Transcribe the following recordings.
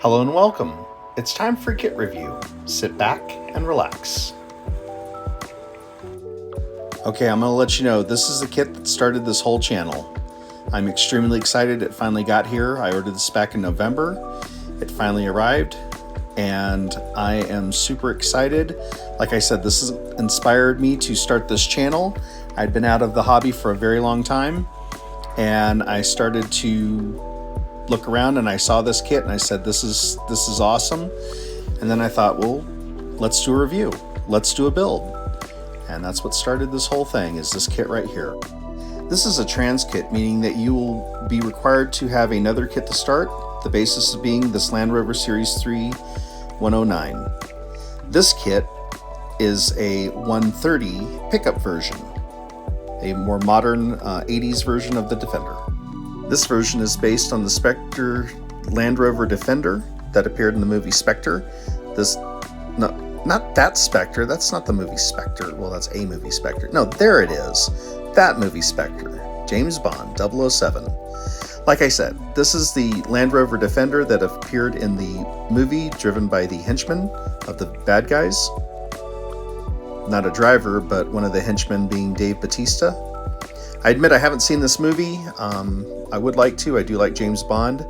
Hello and welcome. It's time for Kit Review. Sit back and relax. Okay, I'm going to let you know this is the kit that started this whole channel. I'm extremely excited it finally got here. I ordered this back in November. It finally arrived and I am super excited. Like I said, this has inspired me to start this channel. I'd been out of the hobby for a very long time and I started to look around and I saw this kit and I said, this is awesome. And then I thought, well, let's do a review. Let's do a build. And that's what started this whole thing, is this kit right here. This is a transkit, meaning that you will be required to have another kit to start. The basis being this Land Rover Series 3 109. This kit is a 130 pickup version, a more modern 80s version of the Defender. This version is based on the Spectre Land Rover Defender that appeared in the movie Spectre. Not that Spectre, that's not the movie Spectre. Well, that's a movie Spectre. No, there it is. That movie Spectre. James Bond, 007. Like I said, this is the Land Rover Defender that appeared in the movie, driven by the henchmen of the bad guys. Not a driver, but one of the henchmen being Dave Bautista. I admit I haven't seen this movie. I would like to. I do like James Bond.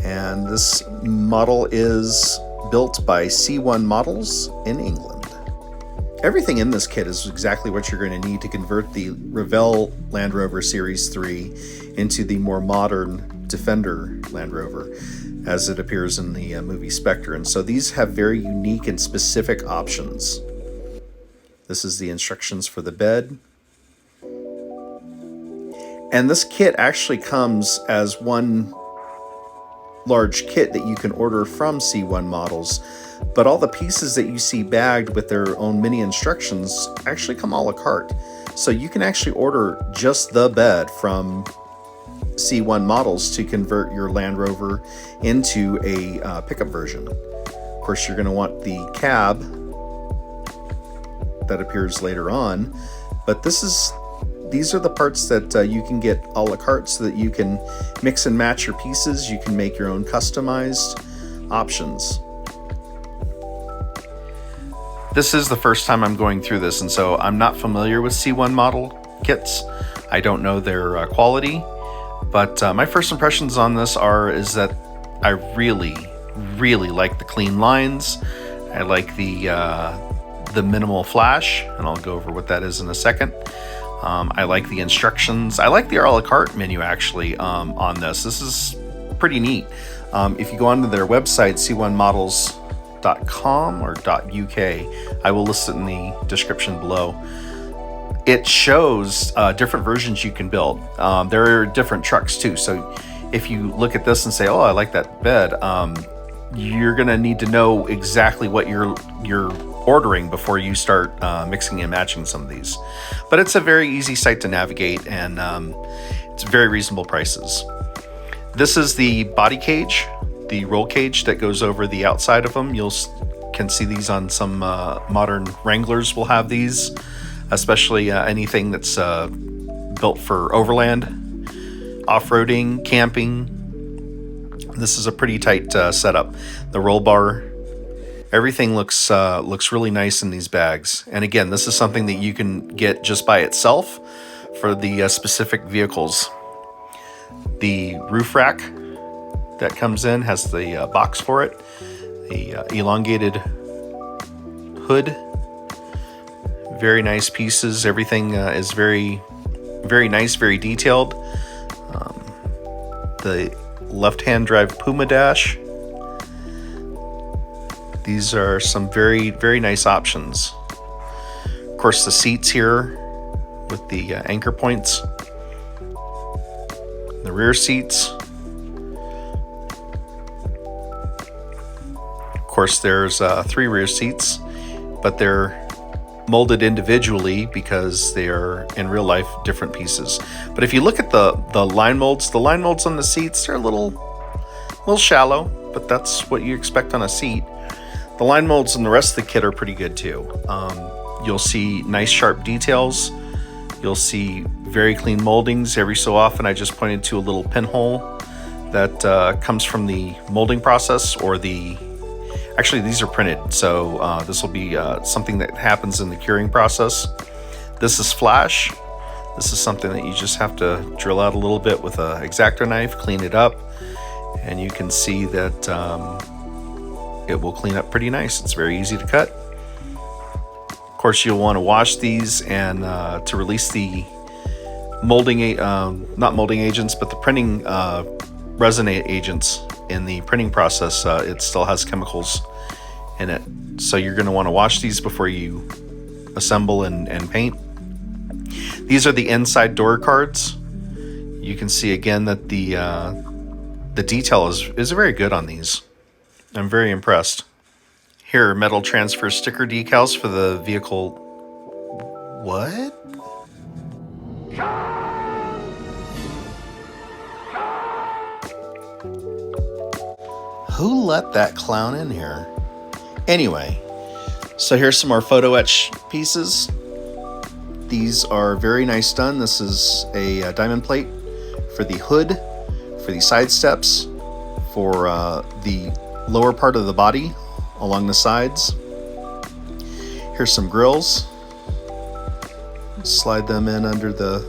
And this model is built by C1 Models in England. Everything in this kit is exactly what you're going to need to convert the Revell Land Rover Series 3 into the more modern Defender Land Rover, as it appears in the movie Spectre. And so these have very unique and specific options. This is the instructions for the bed. And this kit actually comes as one large kit that you can order from C1 Models, but all the pieces that you see bagged with their own mini instructions actually come a la carte. So you can actually order just the bed from C1 Models to convert your Land Rover into a pickup version. Of course, you're going to want the cab that appears later on, but these are the parts that you can get a la carte so that you can mix and match your pieces. You can make your own customized options. This is the first time I'm going through this, and so I'm not familiar with C1 model kits. I don't know their quality, but my first impressions on this is that I really like the clean lines. I like the minimal flash, and I'll go over what that is in a second. I like the instructions. I like the a la carte menu actually on this. This is pretty neat. If you go onto their website, c1models.com or .uk, I will list it in the description below. It shows different versions you can build. There are different trucks too. So if you look at this and say, oh, I like that bed, you're gonna need to know exactly what you're ordering before you start mixing and matching some of these. But it's a very easy site to navigate, and it's very reasonable prices. This is the body cage, the roll cage that goes over the outside of them. You can see these on some modern Wranglers will have these, especially anything that's built for overland, off-roading, camping. This is a pretty tight setup. The roll bar, everything looks really nice in these bags. And again, this is something that you can get just by itself for the specific vehicles. The roof rack that comes in has the box for it. The elongated hood. Very nice pieces. Everything is very nice, very detailed. The left-hand drive Puma dash. These are some very nice options. Of course, the seats here with the anchor points. The rear seats. Of course, there's 3 rear seats, but they're molded individually because they are in real life different pieces. But if you look at the line molds on the seats, they're a little shallow, but that's what you expect on a seat. The line molds in the rest of the kit are pretty good too. You'll see nice sharp details. You'll see very clean moldings. Every so often I just pointed to a little pinhole that comes from the molding process, or actually these are printed, so this will be something that happens in the curing process. This is flash. This is something that you just have to drill out a little bit with an X-Acto knife, clean it up, and you can see that it will clean up pretty nice. It's very easy to cut. Of course, you'll want to wash these, and to release the molding, not molding agents, but the printing resin agents in the printing process, it still has chemicals in it. So you're going to want to wash these before you assemble and paint. These are the inside door cards. You can see again that the detail is very good on these. I'm very impressed. Here are metal transfer sticker decals for the vehicle. What? Who let that clown in here? Anyway, so here's some more photo etch pieces. These are very nice done. This is a diamond plate for the hood, for the side steps, for the lower part of the body along the sides. Here's some grills. Slide them in under the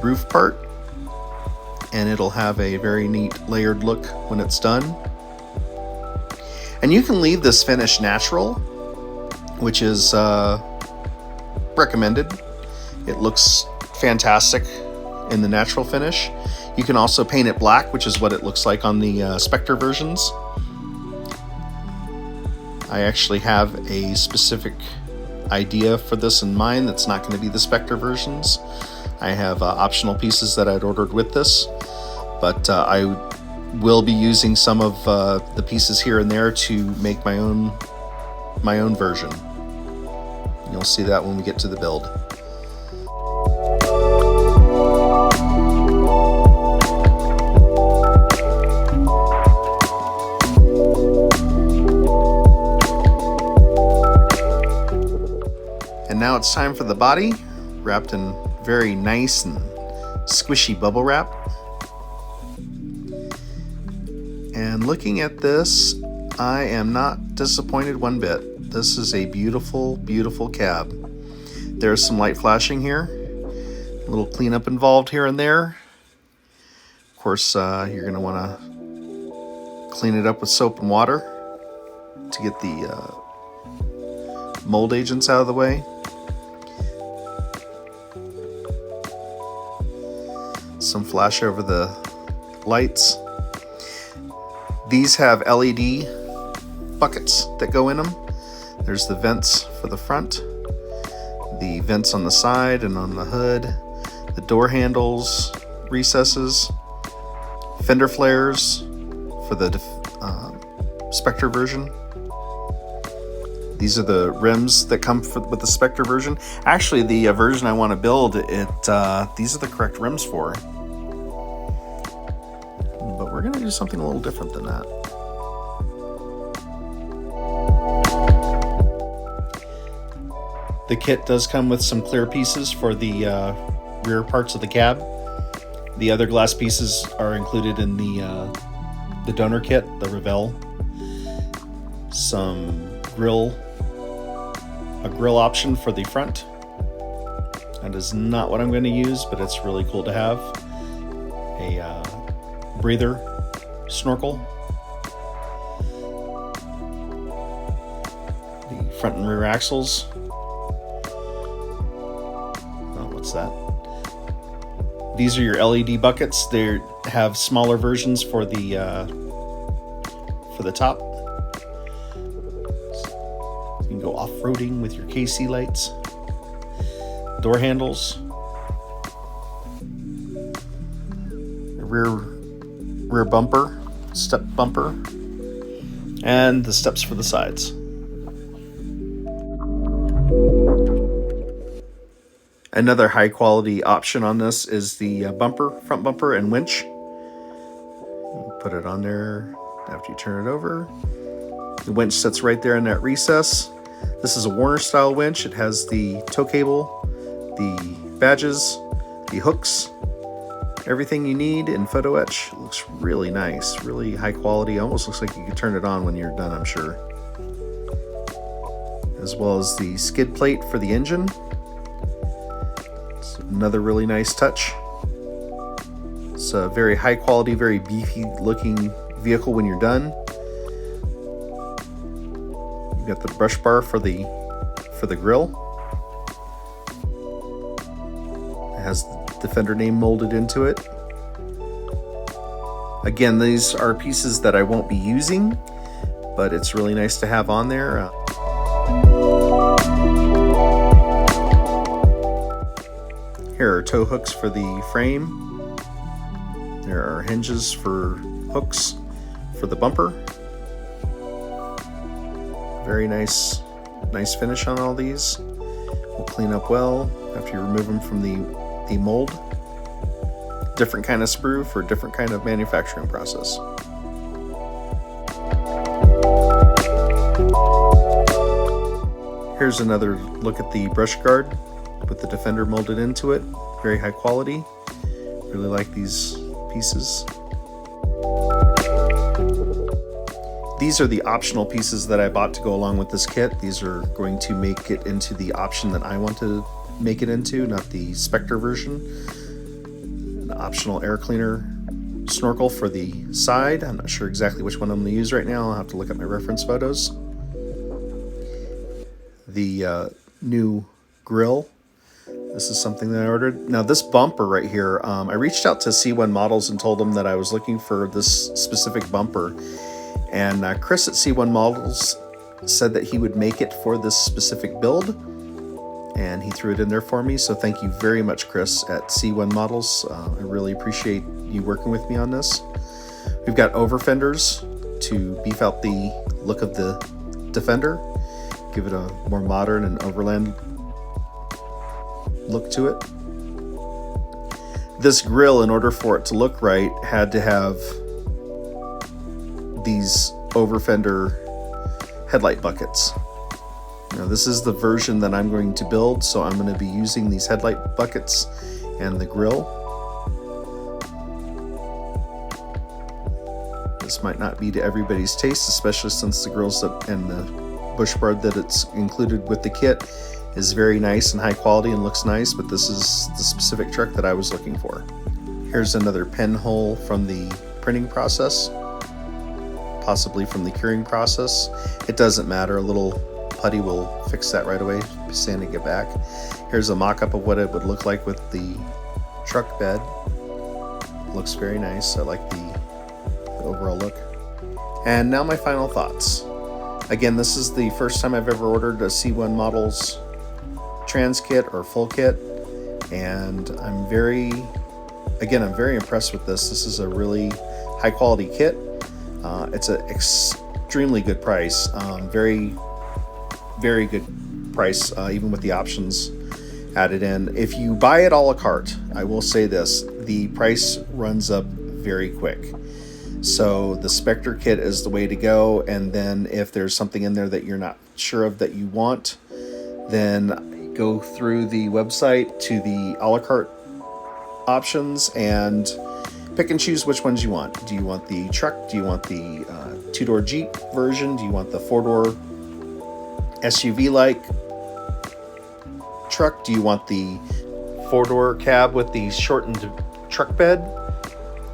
roof part, and it'll have a very neat layered look when it's done. And you can leave this finish natural, which is recommended. It looks fantastic in the natural finish. You can also paint it black, which is what it looks like on the Spectre versions. I actually have a specific idea for this in mind that's not going to be the Spectre versions. I have optional pieces that I'd ordered with this, but I will be using some of the pieces here and there to make my own version. You'll see that when we get to the build. And now it's time for the body, wrapped in very nice and squishy bubble wrap. And looking at this, I am not disappointed one bit. This is a beautiful, beautiful cab. There's some light flashing here, a little cleanup involved here and there. Of course, you're going to want to clean it up with soap and water to get the mold agents out of the way. Some flash over the lights. These have LED buckets that go in them. There's the vents for the front, the vents on the side and on the hood, the door handles, recesses, fender flares for the Spectre version. These are the rims that come with the Spectre version. Actually, the version I want to build, these are the correct rims for. But we're going to do something a little different than that. The kit does come with some clear pieces for the rear parts of the cab. The other glass pieces are included in the donor kit, the Revell. A grill option for the front. That is not what I'm going to use, but it's really cool to have. A breather snorkel. The front and rear axles. What's that? These are your LED buckets. They have smaller versions for the top. So you can go off-roading with your KC lights. Door handles. The rear bumper, step bumper, and the steps for the sides. Another high quality option on this is the front bumper and winch. You put it on there after you turn it over. The winch sits right there in that recess. This is a Warner style winch. It has the tow cable, the badges, the hooks, Everything you need in photo etch. Looks really nice, really high quality. Almost looks like you could turn it on when you're done, I'm sure. As well as the skid plate for the engine. It's another really nice touch. It's a very high quality, very beefy looking vehicle when you're done. You've got the brush bar for the grill. It has the Defender name molded into it. Again, these are pieces that I won't be using, but it's really nice to have on there. Here are tow hooks for the frame. There are hinges for hooks for the bumper. Very nice finish on all these. Will clean up well after you remove them from the mold. Different kind of sprue for a different kind of manufacturing process. Here's another look at the brush guard with the Defender molded into it. Very high quality. Really like these pieces. These are the optional pieces that I bought to go along with this kit. These are going to make it into the option that I want to make it into, not the Spectre version. An optional air cleaner snorkel for the side. I'm not sure exactly which one I'm going to use right now. I'll have to look at my reference photos. The new grill. This is something that I ordered. Now this bumper right here, I reached out to C1 Models and told them that I was looking for this specific bumper. And Chris at C1 Models said that he would make it for this specific build. And he threw it in there for me. So thank you very much, Chris at C1 Models. I really appreciate you working with me on this. We've got over fenders to beef out the look of the Defender. Give it a more modern and overland look to it. This grill, in order for it to look right, had to have these over fender headlight buckets. Now this is the version that I'm going to build, so I'm going to be using these headlight buckets and the grill. This might not be to everybody's taste, especially since the grills and the bush bar that it's included with the kit is very nice and high quality and looks nice, but this is the specific truck that I was looking for. Here's another pen hole from the printing process, possibly from the curing process. It doesn't matter, a little putty will fix that right away, sanding it back. Here's a mock-up of what it would look like with the truck bed. Looks very nice. I like the overall look. And now my final thoughts. Again, this is the first time I've ever ordered a C1 Models trans kit or full kit, and I'm very impressed with this. This is a really high quality kit. It's an extremely good price. Very good price, even with the options added in. If you buy it a la carte, I will say this, the price runs up very quick. So the Spectre kit is the way to go, and then if there's something in there that you're not sure of that you want, then go through the website to the a la carte options and pick and choose which ones you want. Do you want the truck? Do you want the two-door Jeep version? Do you want the four-door SUV-like truck? Do you want the four-door cab with the shortened truck bed?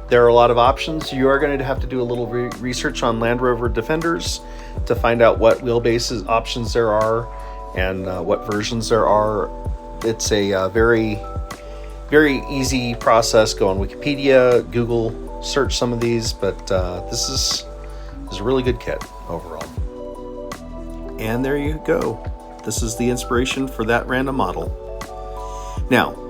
There are a lot of options. You are going to have to do a little research on Land Rover Defenders to find out what wheelbase options there are and what versions there are. It's a very easy process. Go on Wikipedia, Google, search some of these, but this is a really good kit overall. And there you go. This is the inspiration for that random model. Now,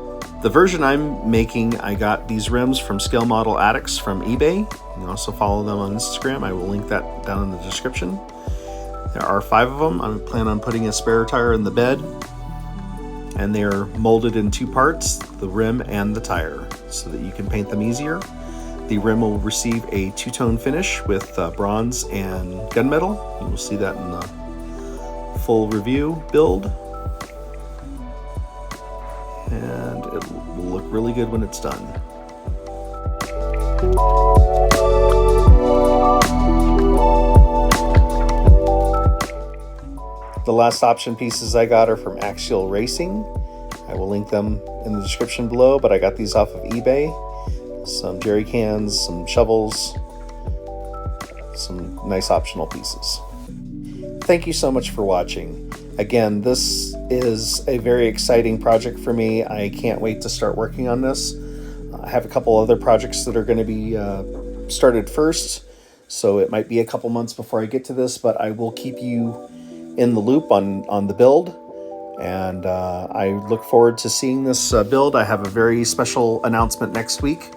the version I'm making, I got these rims from Scale Model Addicts from eBay. You can also follow them on Instagram. I will link that down in the description. There are 5 of them. I plan on putting a spare tire in the bed, and they're molded in 2 parts, the rim and the tire, so that you can paint them easier. The rim will receive a 2-tone finish with bronze and gunmetal. You will see that in the full review build. And it will look really good when it's done. The last option pieces I got are from Axial Racing. I will link them in the description below, but I got these off of eBay. Some jerry cans, some shovels, some nice optional pieces. Thank you so much for watching. Again, this is a very exciting project for me. I can't wait to start working on this. I have a couple other projects that are going to be started first, so it might be a couple months before I get to this, but I will keep you in the loop on the build, and I look forward to seeing this build. I have a very special announcement next week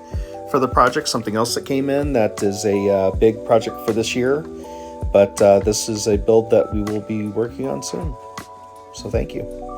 for the project, something else that came in that is a big project for this year, but this is a build that we will be working on soon. So thank you.